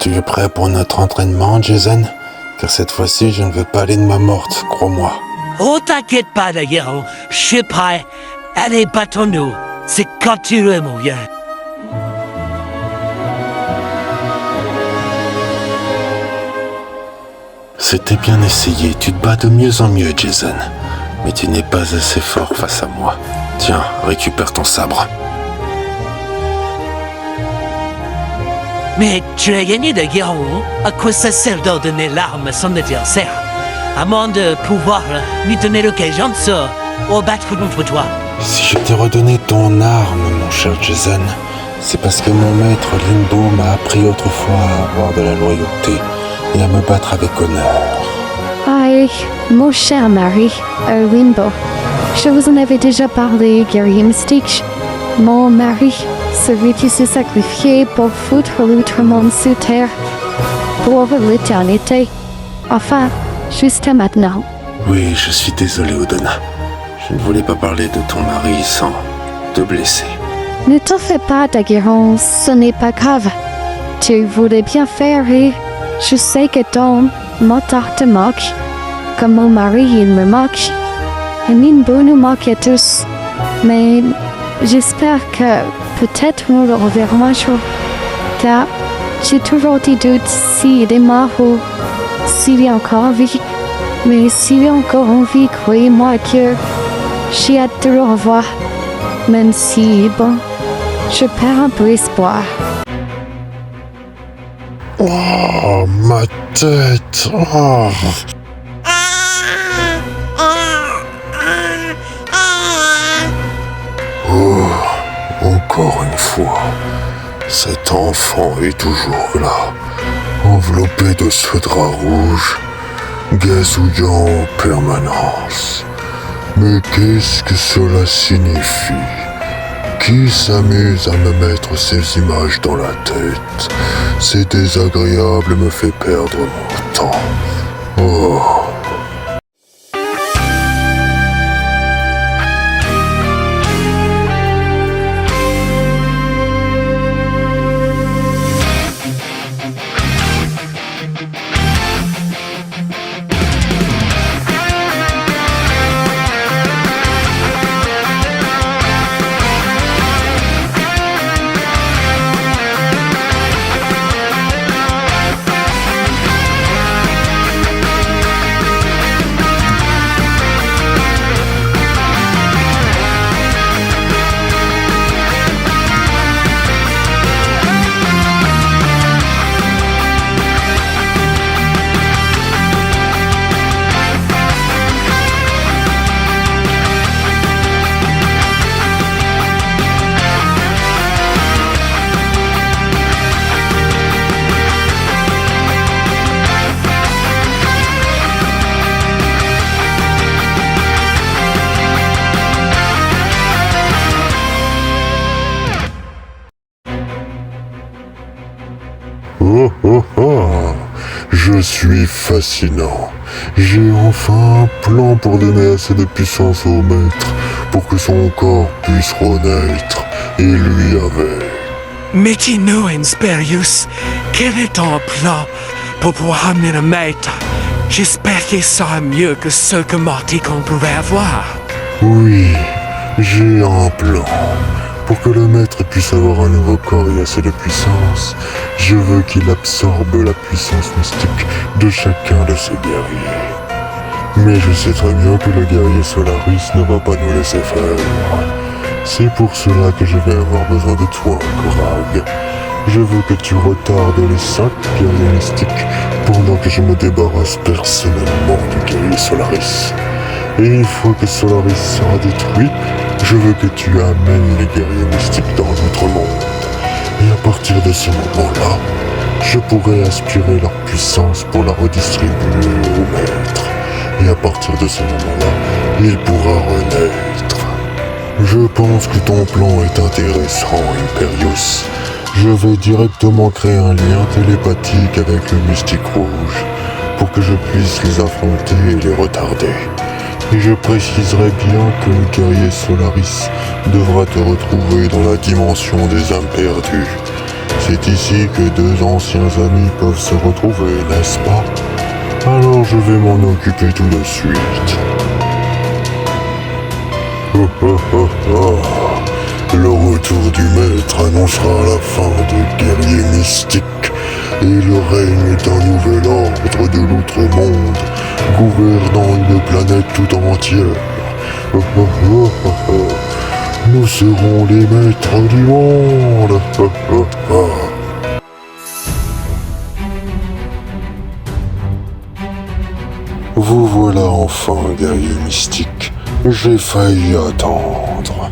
Tu es prêt pour notre entraînement, Jason? Car cette fois-ci, je ne veux pas aller de ma morte, crois-moi. Oh, t'inquiète pas, Daguerre, je suis prêt. Allez, battons-nous. C'est quand tu veux, mon vieux. C'était bien essayé, tu te bats de mieux en mieux, Jason. Mais tu n'es pas assez fort face à moi. Tiens, récupère ton sabre. Mais tu as gagné, Daguerre. À quoi ça sert de donner l'arme à son adversaire? À moins de pouvoir lui donner l'occasion de se rebattre contre toi. Si je t'ai redonné ton arme, mon cher Jason, c'est parce que mon maître Limbo m'a appris autrefois à avoir de la loyauté et à me battre avec honneur. Aïe, mon cher mari, Limbo, je vous en avais déjà parlé, guerrier mystique. Mon mari, celui qui s'est sacrifié pour foutre l'outre-monde sous terre, pour l'éternité. Enfin, juste maintenant. Oui, je suis désolé, Odona. Je ne voulais pas parler de ton mari sans te blesser. Ne t'en fais pas, Daguerre, ce n'est pas grave. Tu voulais bien faire et je sais que ton motard te moque. Comme mon mari, il me moque. Et Limbo nous moque à tous. Mais j'espère que peut-être nous le reverrons un jour. Car j'ai toujours des doutes s'il est mort ou s'il est encore en vie. Mais s'il est encore en vie, croyez-moi que j'ai hâte de le revoir. Même si, bon, je perds un peu espoir. Oh, ma tête! Oh. Oh, encore une fois, cet enfant est toujours là, enveloppé de ce drap rouge, gazouillant en permanence. Mais qu'est-ce que cela signifie? Qui s'amuse à me mettre ces images dans la tête? C'est désagréable et me fait perdre mon temps. Oh. Oh oh oh, je suis fascinant. J'ai enfin un plan pour donner assez de puissance au maître pour que son corps puisse renaître et lui avec. Mais dis-nous, Insperius, quel est ton plan pour pouvoir amener le maître? J'espère qu'il sera mieux que ce que Morty qu'on pouvait avoir. Oui, j'ai un plan. Pour que le maître puisse avoir un nouveau corps et assez de puissance, je veux qu'il absorbe la puissance mystique de chacun de ses guerriers. Mais je sais très bien que le guerrier Solaris ne va pas nous laisser faire. C'est pour cela que je vais avoir besoin de toi, Korag. Je veux que tu retardes les 5 guerriers mystiques pendant que je me débarrasse personnellement du guerrier Solaris. Et une fois que Solaris sera détruit, je veux que tu amènes les guerriers mystiques dans notre monde. Et à partir de ce moment-là, je pourrai aspirer leur puissance pour la redistribuer au maître. Et à partir de ce moment-là, il pourra renaître. Je pense que ton plan est intéressant, Imperius. Je vais directement créer un lien télépathique avec le Mystique Rouge pour que je puisse les affronter et les retarder. Et je préciserai bien que le guerrier Solaris devra te retrouver dans la dimension des âmes perdues. c'est ici que deux anciens amis peuvent se retrouver, n'est-ce pas? Alors je vais m'en occuper tout de suite. Le retour du maître annoncera la fin des guerriers mystiques et le règne d'un nouvel ordre de l'outre-monde, gouvernant une planète tout entière. Nous serons les maîtres du monde. Vous voilà enfin, guerrier mystique. J'ai failli attendre.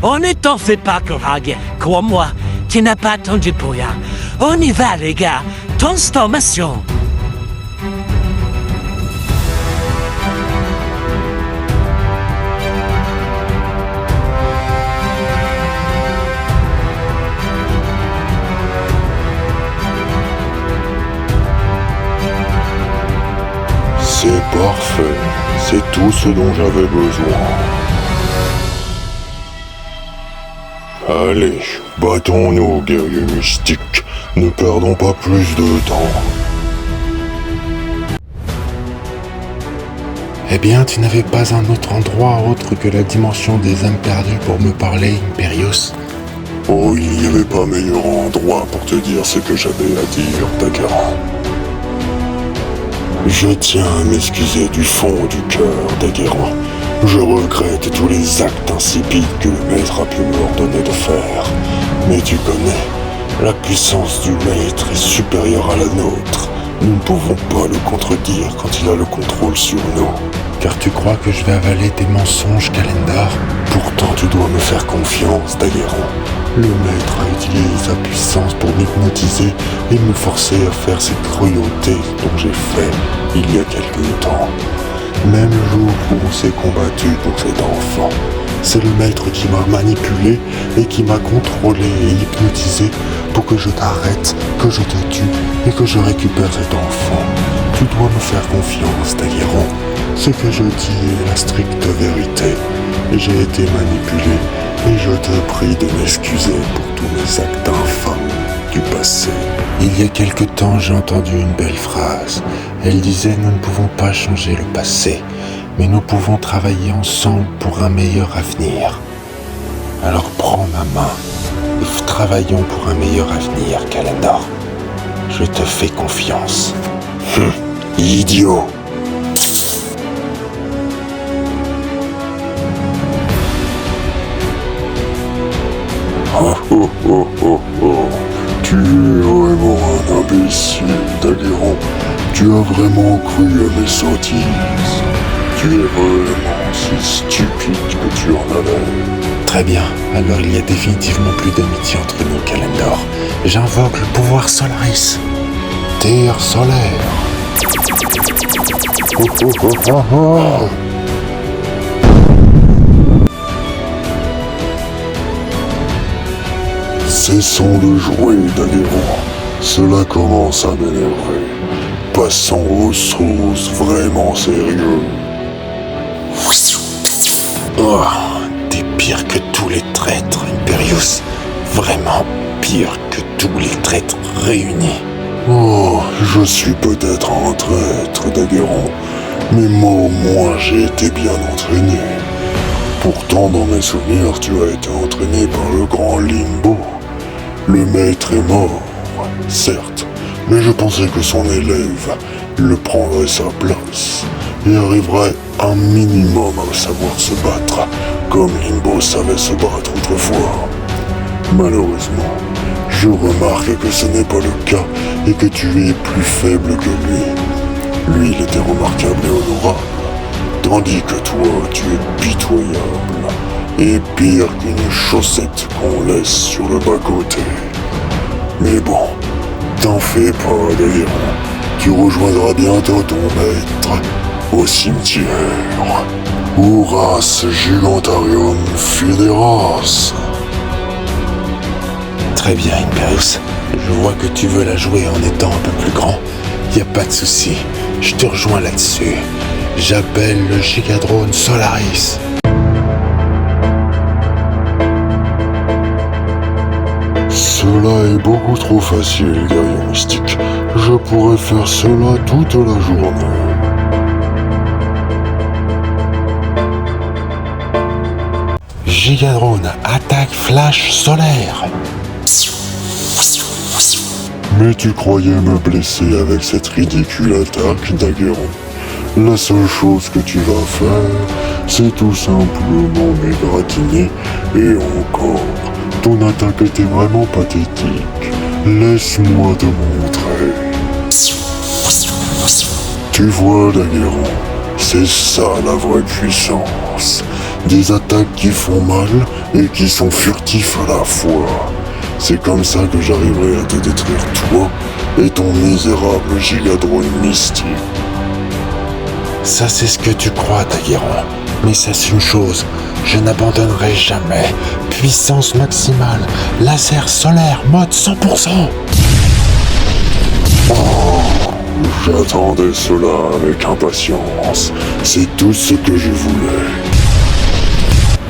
On ne t'en fait pas, Kurage. Crois-moi, tu n'as pas attendu pour rien. On y va, les gars. Transformation. C'est parfait. C'est tout ce dont j'avais besoin. Allez, battons-nous, guerriers mystiques. Ne perdons pas plus de temps. Eh bien, tu n'avais pas un autre endroit autre que la dimension des âmes perdues pour me parler, Imperius? Oh, il n'y avait pas meilleur endroit pour te dire ce que j'avais à dire, Daguerre. Je tiens à m'excuser du fond du cœur, Daguerre. Je regrette tous les actes insipides que le maître a pu m'ordonner de faire. Mais tu connais, la puissance du maître est supérieure à la nôtre. Nous ne pouvons pas le contredire quand il a le contrôle sur nous. Car tu crois que je vais avaler tes mensonges, Calendar? Pourtant, tu dois me faire confiance, Daguerre. Le maître a utilisé sa puissance pour m'hypnotiser et me forcer à faire ces cruautés dont j'ai fait il y a quelque temps. Même jour où on s'est combattu pour cet enfant, c'est le maître qui m'a manipulé et qui m'a contrôlé et hypnotisé pour que je t'arrête, que je te tue et que je récupère cet enfant. Tu dois me faire confiance, Daguerre. Ce que je dis est la stricte vérité. J'ai été manipulé et je te prie de m'excuser pour tous mes actes infâmes du passé. Il y a quelque temps, j'ai entendu une belle phrase. Elle disait « Nous ne pouvons pas changer le passé, mais nous pouvons travailler ensemble pour un meilleur avenir. » Alors prends ma main et travaillons pour un meilleur avenir, Calendar. Je te fais confiance. Idiot! Tu es vraiment un imbécile, Daguerre. Tu as vraiment cru à mes sottises. Tu es vraiment si stupide que tu en as l'air. Très bien, alors il y a définitivement plus d'amitié entre nous, Calendar. J'invoque le pouvoir Solaris. Terre solaire. Cessons de jouer, Daguerre. Cela commence à m'énerver. Passons aux choses vraiment sérieuses. Oh, t'es pire que tous les traîtres, Imperius. Vraiment pire que tous les traîtres réunis. Oh, je suis peut-être un traître, Daguerre, mais moi au moins j'ai été bien entraîné. Pourtant, dans mes souvenirs, tu as été entraîné par le grand Limbo. Le maître est mort, certes, mais je pensais que son élève le prendrait sa place et arriverait un minimum à savoir se battre, comme Limbo savait se battre autrefois. Malheureusement, je remarque que ce n'est pas le cas et que tu es plus faible que lui. Lui, il était remarquable et honorable, tandis que toi, tu es pitoyable et pire qu'une chaussette qu'on laisse sur le bas-côté. Mais bon, t'en fais pas, d'ailleurs. Tu rejoindras bientôt ton maître au cimetière. Uras Gigantarium Fideras. Très bien, Imperius. Je vois que tu veux la jouer en étant un peu plus grand. Y a pas de souci, je te rejoins là-dessus. J'appelle le Gigadrone Solaris. Cela est beaucoup trop facile, guerrier mystique. Je pourrais faire cela toute la journée. Gigadrone, attaque flash solaire. Mais tu croyais me blesser avec cette ridicule attaque, Daguerron. La seule chose que tu vas faire, c'est tout simplement m'égratigner. Et encore, ton attaque était vraiment pathétique. Laisse-moi te montrer. Tu vois, Daguerron, c'est ça la vraie puissance. Des attaques qui font mal et qui sont furtifs à la fois. C'est comme ça que j'arriverai à te détruire toi et ton misérable gigadrone mystique. Ça c'est ce que tu crois, Daguerron. Mais sache une chose, je n'abandonnerai jamais. Puissance maximale, laser solaire, mode 100%. J'attendais cela avec impatience. C'est tout ce que je voulais.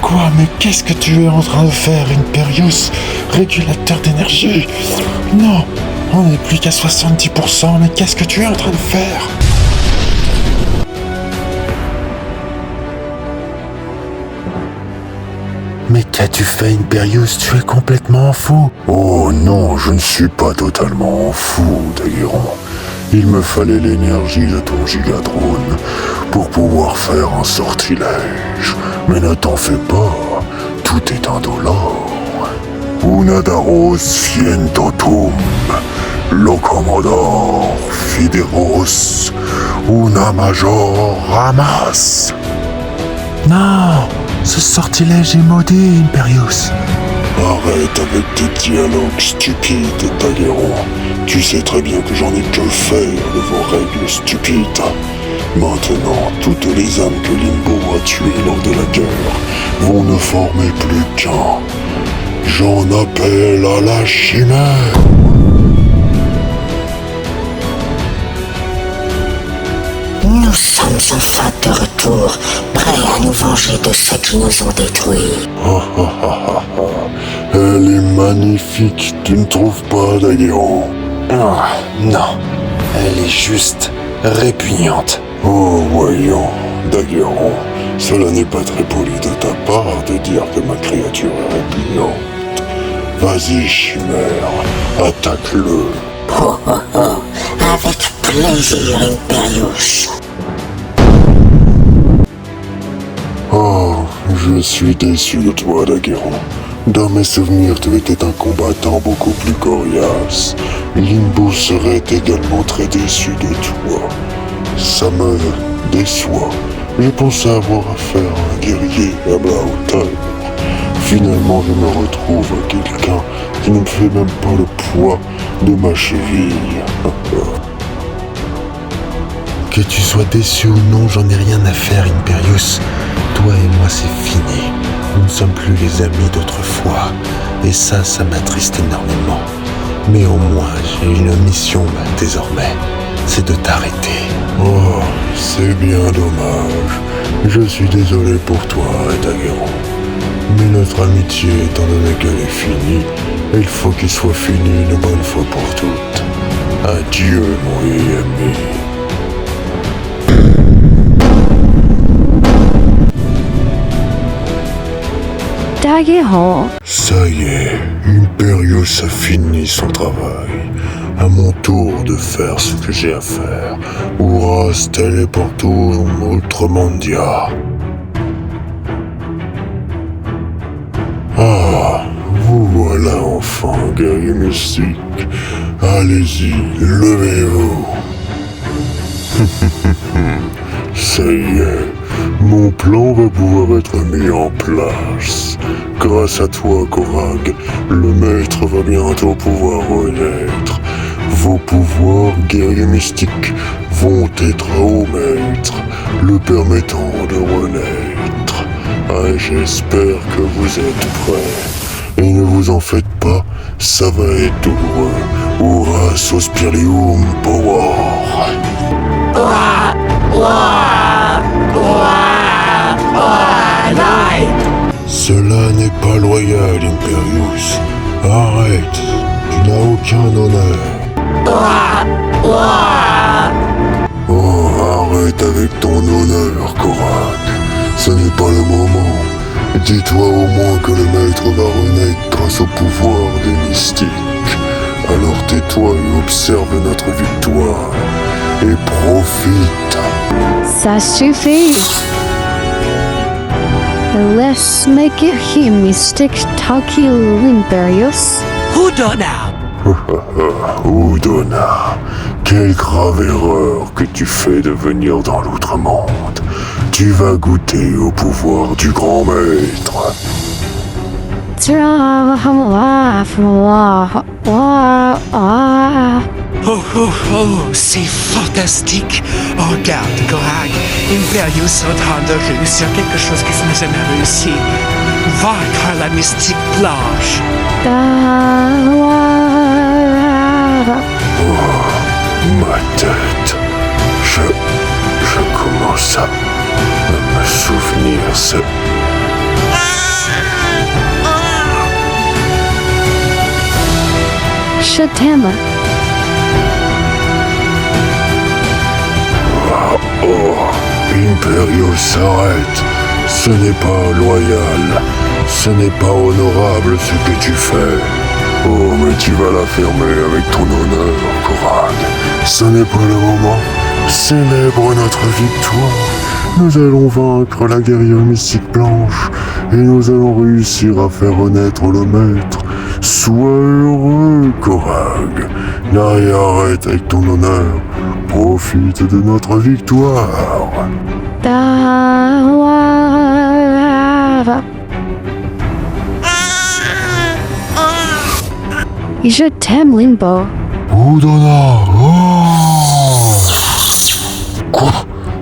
Quoi? Mais qu'est-ce que tu es en train de faire, Imperius? Régulateur d'énergie? Non, on n'est plus qu'à 70%, mais qu'est-ce que tu es en train de faire? Mais qu'as-tu fait, Imperius? Tu es complètement fou. Oh non, je ne suis pas totalement fou, Daguerron. Il me fallait l'énergie de ton gigadrone pour pouvoir faire un sortilège. Mais ne t'en fais pas, tout est indolore. Una daros fientotum, locomodor fideros, una major ramas. Non, ce sortilège est maudit, Imperius. Arrête avec tes dialogues stupides, Daguerron. Tu sais très bien que j'en ai que faire de vos règles stupides. Maintenant, toutes les âmes que Limbo a tuées lors de la guerre vont ne former plus qu'un. J'en appelle à la chimère. Nous sommes enfin de retour, prêts à nous venger de ceux qui nous ont détruits. Elle est magnifique, tu ne trouves pas, Daguerron? Non, elle est juste répugnante. Oh, voyons, Daguerron, cela n'est pas très poli de ta part de dire que ma créature est répugnante. Vas-y, chimère, attaque-le. Oh oh oh, avec plaisir, Imperius. Oh, je suis déçu de toi, Daguerron. Dans mes souvenirs, tu étais un combattant beaucoup plus coriace. Limbo serait également très déçu de toi. Ça me déçoit. Je pensais avoir affaire à un guerrier à ma hauteur. Finalement, je me retrouve à quelqu'un qui ne me fait même pas le poids de ma cheville. Que tu sois déçu ou non, j'en ai rien à faire, Imperius. Toi et moi, c'est fini. Nous ne sommes plus les amis d'autrefois. Et ça m'attriste énormément. Mais au moins, j'ai une mission désormais. C'est de t'arrêter. Oh, c'est bien dommage. Je suis désolé pour toi, Daguerron. Mais notre amitié, étant donné qu'elle est finie, il faut qu'il soit fini une bonne fois pour toutes. Adieu, mon vieil ami. Daguerron, Ça y est, Imperius a fini son travail. À mon tour de faire ce que j'ai à faire. Uras teleportum ultramondia. Ah, vous voilà enfin, guerrier mystique. Allez-y, levez-vous. Ça y est, mon plan va pouvoir être mis en place. Grâce à toi, Korag, le maître va bientôt pouvoir renaître. Vos pouvoirs, guerriers mystiques, vont être au maître, le permettant de renaître. Ah, j'espère que vous êtes prêts. Et ne vous en faites pas, ça va être douloureux. Uras Ospirium Power. Cela n'est pas loyal, Imperius. Arrête. n'as aucun honneur. Oh, arrête avec ton honneur, Korak. Ce n'est pas le moment. Dis-toi au moins que le maître va renaître grâce au pouvoir des mystiques. Alors tais-toi et observe notre victoire. Et profite. Ça suffit. Laisse-moi guérir mystique Taki Limberius. Udona! Udona, quelle grave erreur que tu fais de venir dans l'outre-monde. Tu vas goûter au pouvoir du grand maître. Oh, oh, oh, c'est fantastique! Oh, regarde, Korak, Imperius est en train de réussir quelque chose qu'il n'a jamais réussi. Vaincre la mystique blanche. Ma tête. Je commence à me souvenir ce... Je t'aime. Oh, Imperius, arrête. Ce n'est pas loyal. Ce n'est pas honorable ce que tu fais. Oh, mais tu vas l'affirmer avec ton honneur, Korak. Ce n'est pas le moment. Célèbre notre victoire. Nous allons vaincre la guerrière mystique blanche et nous allons réussir à faire renaître le maître. Sois heureux, Korak. Et arrête avec ton honneur. Profite de notre victoire. Je t'aime, Limbo. Udona! Oh! Quoi?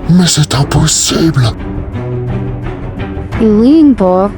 Mais c'est impossible! Limbo.